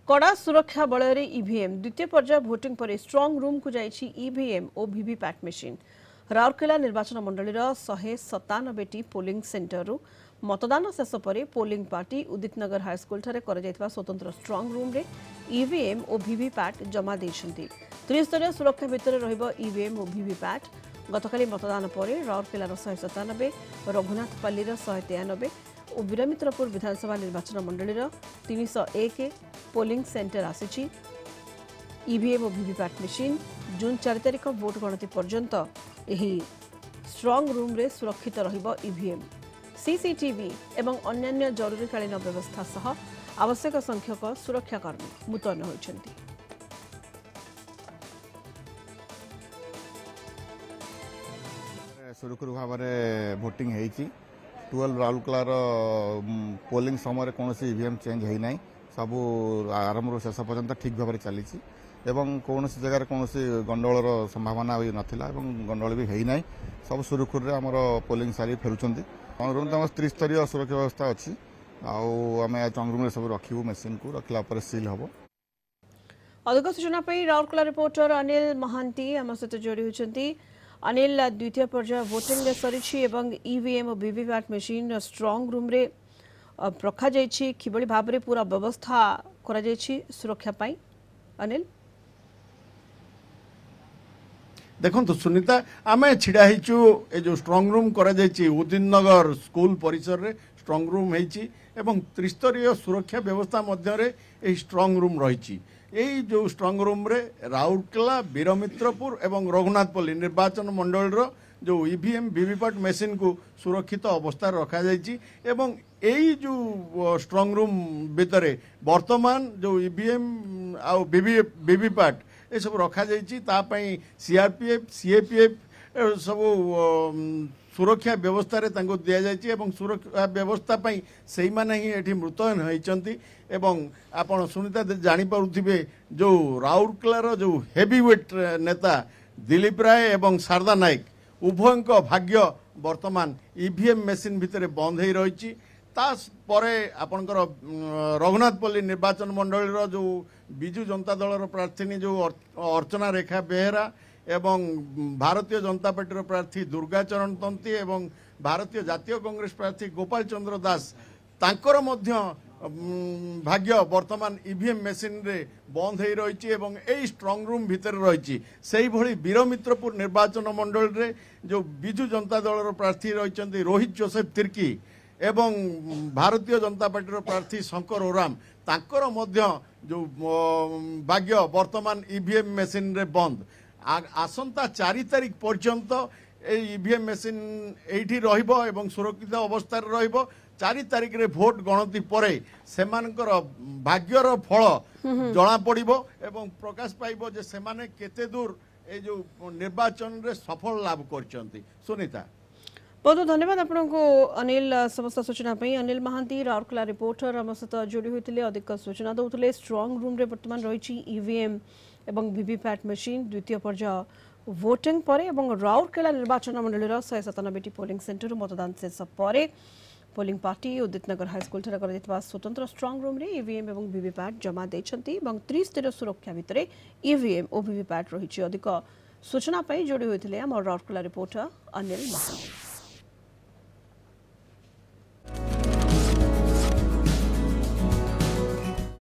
कड़ा सुरक्षा बलय ईवीएम द्वितीय पर्याय भोटिंग पर स्ट्रंग रूम को जाइछि ईवीएम और वीवीपैट मेसीन। राउरकेला निर्वाचन मंडलीर 197टी पोलिंग सेंटर मतदान शेष पर पोलिंग पार्टी उदित नगर हाईस्कल स्वतंत्र स्ट्रंग रूम रे ईवीएम और वीवीपैट जमा देइछन्ति। त्रिस्तरीय सुरक्षा भितर रहिबो ईवीएम और वीवीपैट। गतकाली मतदान पर राउरकेलार 197, रघुनाथपल्लीर 193 और वीरमित्रपुर विधानसभा निर्वाचन मंडलीर 301 पोलिंग सेंटर आसी। ईवीएम और वीवीपैट मेसीन जून 4 तारिख भोट गणति पर्यंत एही स्ट्रंग रूम रे सुरक्षित रहिबो। ईवीएम सीसीटीवी एवं अन्यान्य जरूरीकालीन व्यवस्था सह आवश्यक संख्यक सुरक्षाकर्मी मुतयन होइछन्ति। सुरक्षित भाव में भोटिंग होती 12 राउरकेलार पोलिंग समय कौन ईवीएम चेंज होना सबू आरंभ शेष पर्यंत ठीक भाव में चली कौन जगार कौन गंडगोलर संभावना भी नाला गंडगोल भी होना सब सुरक्षित आम पोलिंग सारी फेरुंट आम त्रिस्तरीय सुरक्षा व्यवस्था अच्छी आम स्ट्रंग रूम सब रखू मेसीन को रखला सील हम। अधिक सूचना राउरकेला रिपोर्टर अनिल महांती आम सहित जोड़ी होती। अनिल, द्वितीय पर्याय भोटिंग सरी ईवीएम और वीवीपैट मेसीन स्ट्रंग रूम रे रखा जाइछि किबळी भाव रे पूरा व्यवस्था करा जाइछि सुरक्षा पाई। अनिल देखो सुनीता आम छिड़ा हेचु ए जो स्ट्रंग रूम करा जाइछि उदित नगर स्कूल परिसर रे स्ट्रंग रूम हेछि एवं त्रिस्तरीय सुरक्षा व्यवस्था मध्य रे ए स्ट्रंग रूम रहिछि। यही जो स्ट्रंग रूम रे राउरकेला वीरमित्रपुर एवं रघुनाथपल्ली निर्वाचन मंडल जो ईवीएम वीवीपैट मेसीन को सुरक्षित अवस्था रखा जाइछि एवं यही जो स्ट्रंग रूम भितर वर्तमान जो ईवीएम आ वीवीपैट ये सब रखा जाइछि तापई सीआरपीएफ सीएपीएफ सब सुरक्षा व्यवस्था रे तांको दिया जाइछि एवं सुरक्षा व्यवस्था पई सेही माने ही एठी मुतयन होइचंती एवं आपण सुनीता जानि पारुथिबे जो राउरकेलार जो हेवीवेट नेता दिलीप राय एवं शारदा नायक उभयंक भाग्य वर्तमान ईवीएम मेसीन भितर बंद हो रही तापरे आपणकर रघुनाथपल्ली निर्वाचन मंडल जो विजु जनता दलर प्रार्थी जो अर्चना रेखा बेहेरा एवं भारतीय जनता पार्टी प्रार्थी दुर्गाचरण तंती एवं भारतीय जातीय कांग्रेस प्रार्थी गोपाल चंद्र दास तांकर मध्य भाग्य वर्तमान ईवीएम मेसीन रे बंद हो रही एवं यही स्ट्रंग रूम भितर रही से भली वीरमित्रपुर निर्वाचन मंडल रे जो विजु जनता दलर प्रार्थी रही रोहित जोसेफ तिर्की एवं भारतीय जनता पार्टी प्रार्थी शंकर ओराम तांकर मध्य जो भाग्य वर्तमान ईवीएम मेसीन रे बंद आसंता 4 तारिख पर्यंत ईवीएम मेसीन एठी रहिबो एवं सुरक्षित अवस्था रहिबो। 4 तारिख रे भोट गणति परे सेमानकर भाग्यर फल जणा पड़िबो एवं प्रकाश पाइबो जे सेमाने केते दूर ए जो निर्वाचन रे सफल लाभ करचंती। सुनीता बहुत बहुत धन्यवाद आपको अनिल समस्त सूचना पाई। अनिल महांती राउरकेला रिपोर्टर आम सहित जोड़ी होते अधिक सूचना दौले। स्ट्रंग रूम रे वर्तमान रही ईवीएम एवं वीवीपैट मेसीन द्वितीय पर्याय भोटिंग पर राउरकेला निर्वाचन मंडलीर 197टी पोलिंग सेंटर मतदान शेष पर पोलिंग पार्टी उदित नगर हाईस्कल स्वतंत्र स्ट्रंग रूम रे ईवीएम एवं वीवीपैट जमा देइछन्ति एवं त्रिस्तरीय सुरक्षा भितर ईवीएम और वीवीपैट रही। अधिक सूचना जोड़ी होते राउरकेला रिपोर्टर अनिल महांती।